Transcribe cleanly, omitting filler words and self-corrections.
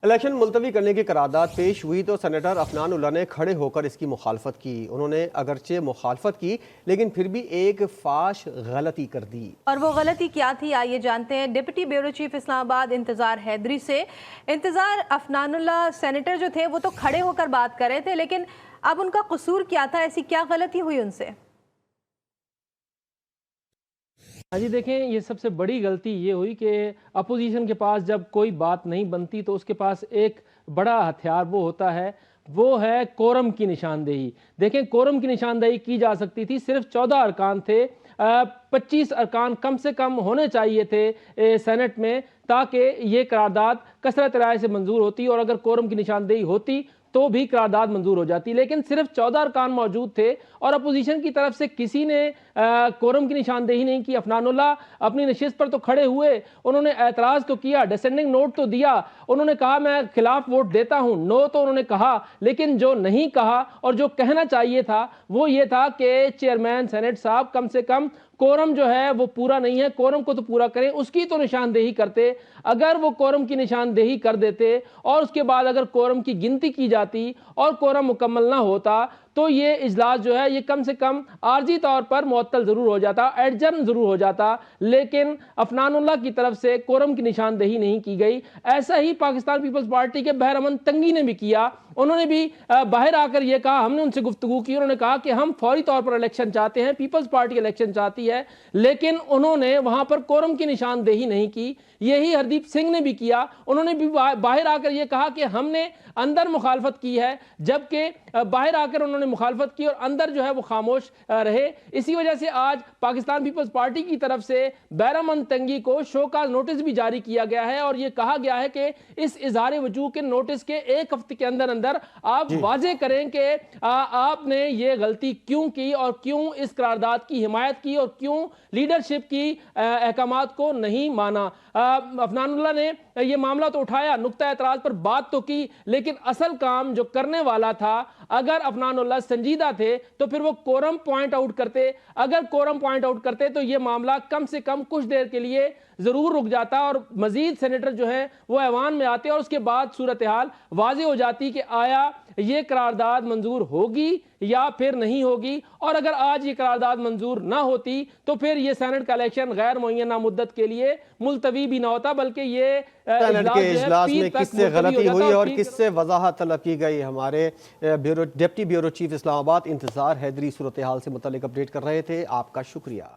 Election मुलतवी करने की करारदाद पेश हुई तो सेनेटर अफनान उल्लाह ने खड़े होकर इसकी मुखालफत की। उन्होंने अगरचे मुखालफत की लेकिन फिर भी एक फाश गलती कर दी। और वो गलती क्या थी, आइए जानते हैं डिप्टी ब्यूरो चीफ इस्लामाबाद इंतजार हैदरी से। इंतजार, अफनान उल्लाह सेनेटर जो थे वो तो खड़े होकर बात कर रहे थे, लेकिन अब उनका कसूर क्या था, ऐसी क्या गलती हुई उनसे? हाँ जी, देखें, ये सबसे बड़ी गलती ये हुई कि अपोजिशन के पास जब कोई बात नहीं बनती तो उसके पास एक बड़ा हथियार वो होता है, वो है कोरम की निशानदेही। देखें, कोरम की निशानदेही की जा सकती थी, सिर्फ 14 अरकान थे, 25 अरकान कम से कम होने चाहिए थे सेनेट में, ताकि ये करारदाद कसरत राय से मंजूर होती और अगर कोरम की निशानदेही होती तो भी करारदाद मंजूर हो जाती। लेकिन सिर्फ 14 अरकान मौजूद थे और अपोजिशन की तरफ से किसी ने कोरम की निशानदेही नहीं की। अफनान उल्लाह अपनी नशिस्त पर तो खड़े हुए, उन्होंने एतराज़ तो किया, डिसेंडिंग नोट तो दिया, उन्होंने कहा मैं खिलाफ वोट देता हूं, नो तो उन्होंने कहा, लेकिन जो नहीं कहा और जो कहना चाहिए था वो ये था कि चेयरमैन सेनेट साहब कम से कम कोरम जो है वो पूरा नहीं है, कोरम को तो पूरा करें, उसकी तो निशानदेही करते। अगर वो कोरम की निशानदेही कर देते और उसके बाद अगर कोरम की गिनती की जाती और कोरम मुकम्मल ना होता तो ये इजलास जो है ये कम से कम आर्जी तौर पर मुअत्तल जरूर हो जाता, एडजर्न जरूर हो जाता, लेकिन अफनान उल्लाह की तरफ से कोरम की निशानदेही नहीं की गई। ऐसा ही पाकिस्तान पीपल्स पार्टी के बहरमन तंगी ने भी किया। उन्होंने भी बाहर आकर यह कहा, हमने उनसे गुफ्तगू की, उन्होंने कहा कि हम फौरी तौर पर इलेक्शन चाहते हैं, पीपल्स पार्टी इलेक्शन चाहती है, लेकिन उन्होंने वहां पर कोरम की निशानदेही नहीं की। यही हरदीप सिंह ने भी किया, उन्होंने भी बाहर आकर यह कहा कि हमने अंदर मुखालफत की है, जबकि बाहर आकर उन्होंने मुखालफत की और अंदर जो है वो खामोश रहे। इसी वजह से आज पाकिस्तान पीपल्स पार्टी की तरफ से बैरमन तंगी को शो का नोटिस भी जारी किया गया है और यह कहा गया है कि इस इजहार वजूह के नोटिस के एक हफ्ते के अंदर अंदर आप वाजे करें कि आपने ये गलती क्यों की और क्यों इस करारदाद की हिमायत की और क्यों लीडरशिप की अहकामात को नहीं माना। अफनान उल्लाह ने यह मामला तो उठाया, नुक्ता एतराज पर बात तो की, लेकिन असल काम जो करने वाला था, अगर अफनान उल्लाह संजीदा थे तो फिर वो कोरम पॉइंट आउट करते। अगर कोरम पॉइंट आउट करते तो यह मामला कम से कम कुछ देर के लिए जरूर रुक जाता और मजीद सेनेटर जो है वो ऐवान में आते और उसके बाद सूरत हाल वाजे हो जाती कि आया ये करारदाद मंजूर होगी या फिर नहीं होगी। और अगर आज ये करारदाद मंजूर ना होती तो फिर ये सेनेट का इलेक्शन गैर मुअय्यना मुद्दत के लिए मुलतवी भी ना होता, बल्कि ये सेनेट के इजलास में किससे गलती हुई और किससे वजाहत तलब की गई। हमारे डिप्टी ब्यूरो चीफ इस्लामाबाद इंतजार हैदरी सूरत हाल से मुतल्लिक अपडेट कर रहे थे। आपका शुक्रिया।